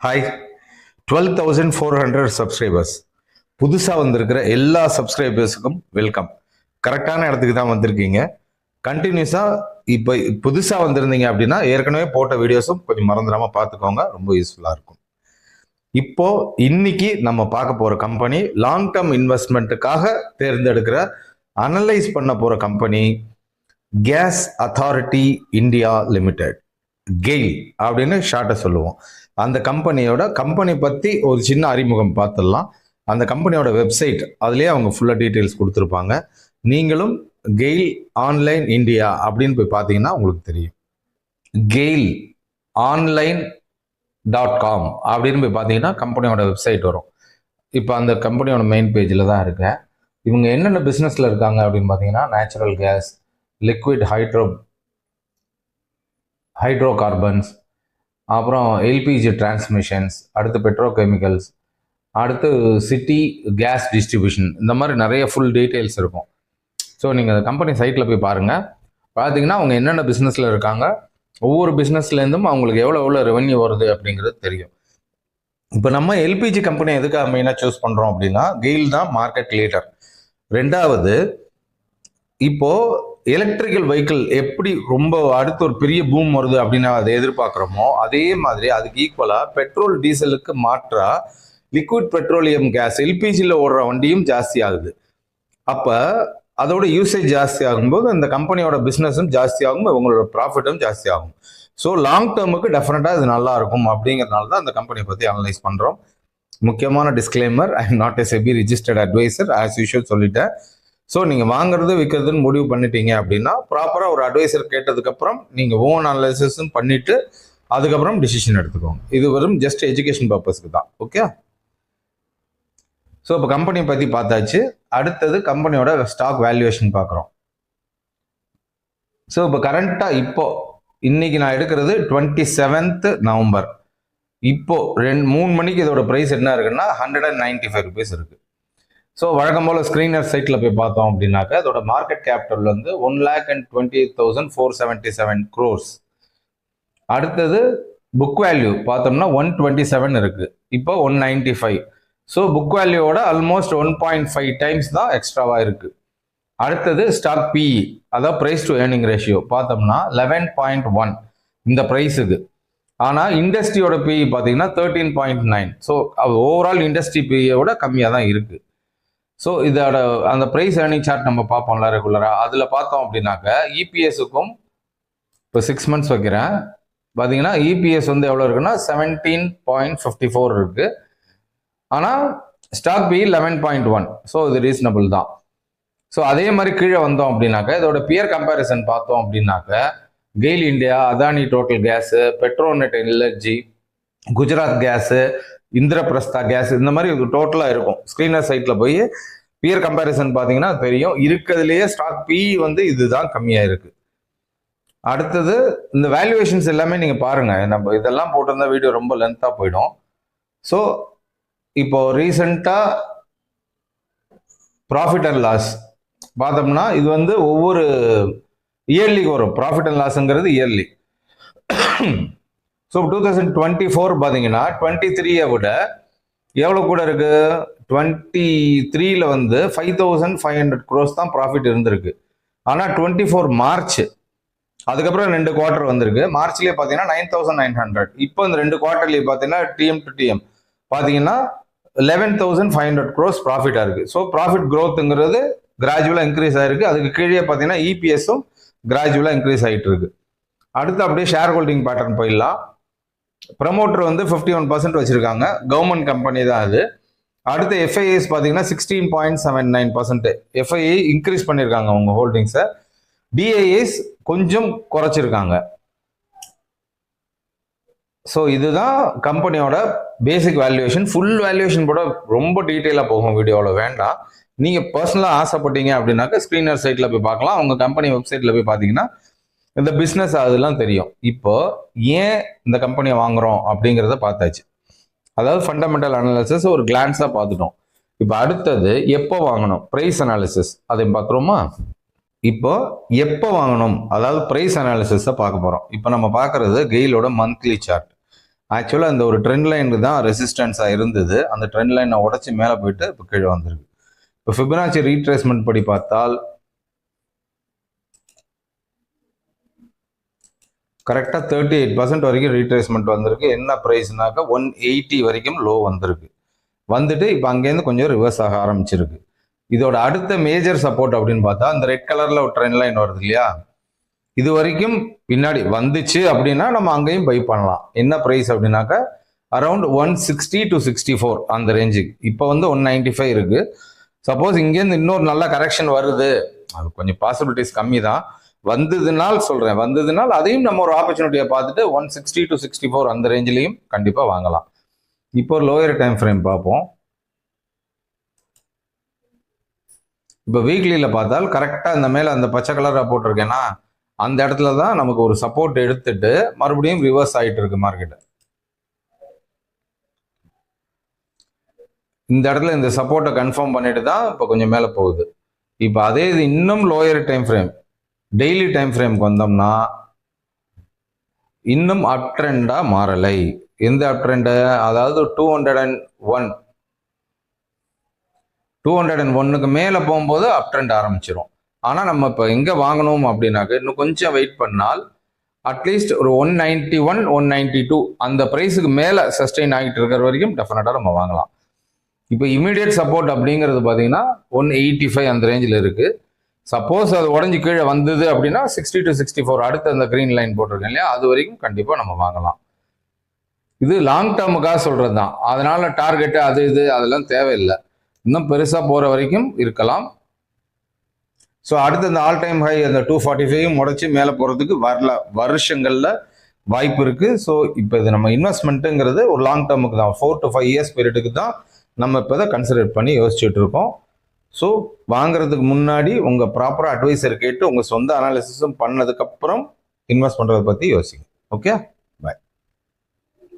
Hi, 12,400 subscribers. புதுசாக வந்திருக்கிற எல்லா சப்ஸ்கிரைபர்ஸுக்கும் வெல்கம். கரெக்டான இடத்துக்கு தான் வந்திருக்கீங்க. கண்டினியூஸாக இப்போ புதுசாக வந்திருந்தீங்க அப்படின்னா ஏற்கனவே போட்ட வீடியோஸும் கொஞ்சம் மறந்துடாமல் பார்த்துக்கோங்க, ரொம்ப யூஸ்ஃபுல்லாக இருக்கும். இப்போ இன்னைக்கு நம்ம பார்க்க போகிற கம்பெனி லாங் டேர்ம் இன்வெஸ்ட்மெண்ட்டுக்காக தேர்ந்தெடுக்கிற அனலைஸ் பண்ண போகிற company gas authority India limited, GAIL அப்படின்னு ஷார்ட்டை சொல்லுவோம். அந்த கம்பெனி பற்றி ஒரு சின்ன அறிமுகம் பார்த்துடலாம். அந்த கம்பெனியோட வெப்சைட், அதுலேயே அவங்க ஃபுல்லாக டீட்டெயில்ஸ் கொடுத்துருப்பாங்க. நீங்களும் கெயில் ஆன்லைன் இந்தியா அப்படின்னு போய் பார்த்தீங்கன்னா உங்களுக்கு தெரியும். கெயில் online.com அப்படின்னு போய் பார்த்தீங்கன்னா கம்பெனியோட வெப்சைட் வரும். இப்போ அந்த கம்பெனியோட மெயின் பேஜில் தான் இருக்கேன். இவங்க என்னென்ன பிஸ்னஸில் இருக்காங்க அப்படின்னு பார்த்தீங்கன்னா natural gas, liquid hydro carbons, அப்புறம் எல்பிஜி டிரான்ஸ்மிஷன்ஸ், அடுத்து பெட்ரோகெமிக்கல்ஸ், அடுத்து சிட்டி கேஸ் டிஸ்ட்ரிபியூஷன், இந்த மாதிரி நிறைய ஃபுல் டீட்டெயில்ஸ் இருக்கும். ஸோ நீங்கள் கம்பெனி சைட்டில் போய் பாருங்கள். பார்த்தீங்கன்னா அவங்க என்னென்ன பிஸ்னஸில் இருக்காங்க, ஒவ்வொரு பிஸ்னஸ்லேருந்தும் அவங்களுக்கு எவ்வளோ ரெவென்யூ வருது அப்படிங்கிறது தெரியும். இப்போ நம்ம எல்பிஜி கம்பெனி எதுக்காக மெயினாக சூஸ் பண்ணுறோம் அப்படின்னா, கெயில் தான் மார்க்கெட் லீடர். ரெண்டாவது, இப்போது எலக்ட்ரிக்கல் வெஹிக்கிள் எப்படி ரொம்ப அடுத்து ஒரு பெரிய பூம் வருது அப்படின்னு அதை எதிர்பார்க்குறோமோ, அதே மாதிரி அதுக்கு ஈக்குவலாக பெட்ரோல் டீசலுக்கு மாற்றா லிக்விட் பெட்ரோலியம் கேஸ் எல்பிஜியில் ஓடுற வண்டியும் ஜாஸ்தி ஆகுது. அப்போ அதோட யூசேஜ் ஜாஸ்தி ஆகும்போது அந்த கம்பெனியோட பிஸ்னஸும் ஜாஸ்தி ஆகும், இவங்களோட ப்ராஃபிட்டும் ஜாஸ்தி ஆகும். ஸோ லாங் டேர்முக்கு டெஃபினட்டாக இது நல்லா இருக்கும் அப்படிங்கிறதுனால தான் அந்த கம்பெனியை பற்றி அனலைஸ் பண்ணுறோம். முக்கியமான disclaimer, I am not a SEBI registered advisor, as usual சொல்லிட்டேன். ஸோ நீங்கள் வாங்குறது விற்கிறதுன்னு முடிவு பண்ணிட்டீங்க அப்படின்னா ப்ராப்பராக ஒரு அட்வைசர் கேட்டதுக்கப்புறம் நீங்கள் ஓன் அனலைசிஸும் பண்ணிவிட்டு அதுக்கப்புறம் டிசிஷன் எடுத்துக்கோங்க. இது வெறும் ஜஸ்ட் எஜுகேஷன் பர்பஸ்க்கு தான். ஓகே. ஸோ இப்போ கம்பெனியை பற்றி பார்த்தாச்சு. அடுத்தது கம்பெனியோட ஸ்டாக் வேல்யூவேஷன் பார்க்குறோம். ஸோ இப்போ கரண்ட்டாக இன்னைக்கு நான் எடுக்கிறது 27th நவம்பர். இப்போ 3 மணிக்கு இதோட ப்ரைஸ் என்ன இருக்குன்னா 195 ருபீஸ் இருக்கு. ஸோ வழக்கம் போல் ஸ்க்ரீனர் சைட்டில் போய் பார்த்தோம் அப்படின்னாக்கா அதோட மார்க்கெட் கேபிட்டல் வந்து 1,28,477 crores. அடுத்தது புக் வேல்யூ பார்த்தோம்னா 127 இருக்கு, இப்போ 195. ஸோ புக் வேல்யூவோட ஆல்மோஸ்ட் 1.5 டைம்ஸ் தான் எக்ஸ்ட்ராவா இருக்கு. அடுத்தது ஸ்டாக் பிஇ, அதாவது பிரைஸ் டு ஏர்னிங் ரேஷியோ பார்த்தோம்னா 11.1 இந்த ப்ரைஸுக்கு. ஆனால் இண்டஸ்ட்ரியோட பிஇ பார்த்தீங்கன்னா 13.9. ஸோ ஓவரால் இண்டஸ்ட்ரி பிஇயோட கம்மியாக தான் இருக்கு. ஸோ இதோட அந்த ப்ரைஸ் ஏர்னிங் சார்ட் நம்ம பார்ப்போம்ல ரெகுலராக, அதில் பார்த்தோம் அப்படின்னாக்க இபிஎஸ்க்கும் இப்போ 6 months வைக்கிறேன். பார்த்தீங்கன்னா இபிஎஸ் வந்து எவ்வளோ இருக்குன்னா 17.54 இருக்கு. ஆனால் ஸ்டாக் பி 11.1. ஸோ இது ரீசனபிள் தான். ஸோ அதே மாதிரி கீழே வந்தோம் அப்படின்னாக்க இதோட பியர் கம்பேரிசன் பார்த்தோம் அப்படின்னாக்க GAIL India, Adani total gas, Petronet energy, Gujarat gas, Indraprastha gas, இந்த மாதிரி டோட்டலாக இருக்கும். ஸ்க்ரீனர் சைட்டில் போய் பியர் கம்பேரிசன் பார்த்தீங்கன்னா தெரியும். இருக்கிறதுலேயே ஸ்டாக் பி வந்து இதுதான் கம்மியாக இருக்கு. அடுத்தது இந்த வேல்யூவேஷன்ஸ் எல்லாமே நீங்கள் பாருங்கள். நம்ம இதெல்லாம் போட்டிருந்தா வீடியோ ரொம்ப லென்த்தாக போயிடும். ஸோ இப்போ ரீசெண்டாக ப்ராஃபிட் அண்ட் லாஸ் பார்த்தோம்னா இது வந்து ஒவ்வொரு இயர்லிக்கு வரும். ப்ராஃபிட் அண்ட் லாஸ்ங்கிறது இயர்லி. ஸோ 2024 பார்த்தீங்கன்னா 23 விட எவ்வளோ கூட இருக்கு. 23ல் வந்து 5,500 crores தான் ப்ராஃபிட் இருந்திருக்கு. ஆனால் 24 மார்ச், அதுக்கப்புறம் 2 குவார்டர் வந்திருக்கு. மார்ச்லேயே பார்த்தீங்கன்னா 9,900. இப்போ இந்த 2 குவார்டர்லேயே பார்த்தீங்கன்னா டிஎம் டு டிஎம் பார்த்தீங்கன்னா 11,500 crores ப்ராஃபிட்டாக இருக்குது. ஸோ ப்ராஃபிட் க்ரோத்துங்கிறது கிராஜுவலாக இன்க்ரீஸ் ஆகிருக்கு. அதுக்கு கீழே பார்த்தீங்கன்னா இபிஎஸும் கிராஜுவலாக இன்க்ரீஸ் ஆகிட்டு இருக்கு. அடுத்து அப்படியே ஷேர் ஹோல்டிங் பேட்டர்ன் போயிடலாம். ப்ரமோட்டர் வந்து 51% வச்சிருக்காங்க, கவர்மெண்ட் கம்பெனி தான் அது. அடுத்து எஃப்ஐஏஸ் பார்த்தீங்கன்னா 16.79%. எஃப்ஐஏ இன்க்ரீஸ் பண்ணியிருக்காங்க அவங்க ஹோல்டிங்ஸை. டிஐஏஸ் கொஞ்சம் குறைச்சிருக்காங்க. ஸோ இதுதான் கம்பெனியோட பேசிக் வேல்யூவேஷன். ஃபுல் வேல்யூவேஷன் கூட ரொம்ப டீட்டெயிலாக போகும், வீடியோவில் வேண்டாம். நீங்கள் பர்சனலாக ஆசைப்பட்டீங்க அப்படின்னாக்கா ஸ்க்ரீனர் சைட்டில் போய் பார்க்கலாம். அவங்க கம்பெனி வெப்சைட்டில் போய் பார்த்தீங்கன்னா இந்த பிஸ்னஸ் அதெல்லாம் தெரியும். இப்போ ஏன் இந்த கம்பெனியை வாங்குறோம் அப்படிங்கிறத பார்த்தாச்சு. அதாவது ஃபண்டமெண்டல் அனாலிசிஸ் ஒரு கிளான்ஸாக பார்த்துட்டோம். இப்போ அடுத்தது எப்போ வாங்கணும், ப்ரைஸ் அனாலிசிஸ் அதையும் பார்க்குறோமா. இப்போ எப்போ வாங்கணும், அதாவது ப்ரைஸ் அனாலிசிஸை பார்க்க போகிறோம். இப்போ நம்ம பார்க்குறது கெயிலோட மந்த்லி சார்ட். ஆக்சுவலாக இந்த ஒரு ட்ரெண்ட் லைன் தான் ரெசிஸ்டன்ஸாக இருந்தது. அந்த ட்ரெண்ட் லைனை உடச்சி மேலே போயிட்டு இப்போ கீழே வந்திருக்கு. இப்போ ஃபிபனாச்சி ரீட்ரேஸ்மெண்ட் படி பார்த்தால் கரெக்டாக 38% வரைக்கும் ரீட்ரேஸ்மெண்ட் வந்திருக்கு. என்ன ப்ரைஸ்னாக்கா 180 வரைக்கும் லோ வந்திருக்கு. வந்துட்டு இப்போ அங்கேருந்து கொஞ்சம் ரிவர்ஸ் ஆக ஆரம்பிச்சிருக்கு. இதோட அடுத்த மேஜர் சப்போர்ட் அப்படின்னு பார்த்தா இந்த ரெட் கலரில் ஒரு ட்ரெண்ட் லைன் வருது இல்லையா, இது வரைக்கும் பின்னாடி வந்துச்சு அப்படின்னா நம்ம அங்கேயும் பை பண்ணலாம். என்ன ப்ரைஸ் அப்படின்னாக்கா அரௌண்ட் 160 to 64 அந்த ரேஞ்சுக்கு. இப்போ வந்து 195 இருக்கு. சப்போஸ் இங்கேருந்து இன்னொரு நல்ல கரெக்ஷன் வருது, அது கொஞ்சம் பாசிபிலிட்டிஸ் கம்மி தான், வந்ததுனால் அதையும் நம்ம ஒரு ஆப்பர்ச்சுனிட்டியை பார்த்துட்டு 160 to 64 அந்த ரேஞ்சிலையும் கண்டிப்பாக வாங்கலாம். இப்போ லோயர் டைம் ஃப்ரேம் பார்ப்போம். இப்போ வீக்லியில் பார்த்தால் கரெக்டாக இந்த மேலே அந்த பச்சை கலராக போட்டிருக்கேன்னா அந்த இடத்துல தான் நமக்கு ஒரு சப்போர்ட் எடுத்துட்டு மறுபடியும் ரிவர்ஸ் ஆகிட்டு இருக்கு மார்க்கெட். இந்த இடத்துல இந்த சப்போர்ட்டை கன்ஃபார்ம் பண்ணிட்டு தான் இப்போ கொஞ்சம் மேலே போகுது. இப்போ அதே இது இன்னும் lower time frame daily time ஃப்ரேம்க்கு வந்தோம்னா இன்னும் அப் ட்ரெண்டாக மாறலை. எந்த அப் ட்ரெண்டு? அதாவது 201க்கு மேலே போகும்போது அப் ட்ரெண்ட் ஆரம்பிச்சிடும். ஆனால் நம்ம இப்போ எங்கே வாங்கணும் அப்படின்னாக்க இன்னும் கொஞ்சம் வெயிட் பண்ணால் அட்லீஸ்ட் ஒரு 191, 192 அந்த ப்ரைஸுக்கு மேலே சஸ்டெயின் ஆகிட்டு இருக்கிற வரைக்கும் டெஃபினட்டாக நம்ம வாங்கலாம். இப்போ இமீடியட் சப்போர்ட் அப்படிங்கிறது பார்த்தீங்கன்னா 185 அந்த ரேஞ்சில் இருக்குது. சப்போஸ் அது உடஞ்சி கீழே வந்தது அப்படின்னா 60 to 64 அடுத்து அந்த க்ரீன் லைன் போட்டிருக்கேன் இல்லையா, அது வரைக்கும் கண்டிப்பாக நம்ம வாங்கலாம். இது லாங் டேர்முக்காக சொல்கிறது தான். அதனால டார்கெட்டு அது இது அதெல்லாம் தேவையில்லை. இன்னும் பெருசாக போகிற வரைக்கும் இருக்கலாம். ஸோ அடுத்து இந்த ஆல் டைம் ஹை அந்த 245 முடச்சி மேலே போகிறதுக்கு வருஷங்களில் வாய்ப்பு இருக்குது. ஸோ இப்போ இது நம்ம இன்வெஸ்ட்மெண்ட்டுங்கிறது ஒரு லாங் டேர்முக்கு தான், 4 to 5 இயர்ஸ் பீரியடுக்கு தான் நம்ம இப்போ தான் கன்சிடர் பண்ணி யோசிச்சுட்டு இருக்கோம். ஸோ வாங்குறதுக்கு முன்னாடி உங்கள் ப்ராப்பராக அட்வைசர் கேட்டு உங்கள் சொந்த அனாலிசிஸும் பண்ணதுக்கப்புறம் இன்வெஸ்ட் பண்ணுறதை பற்றி யோசிங்க. ஓகே.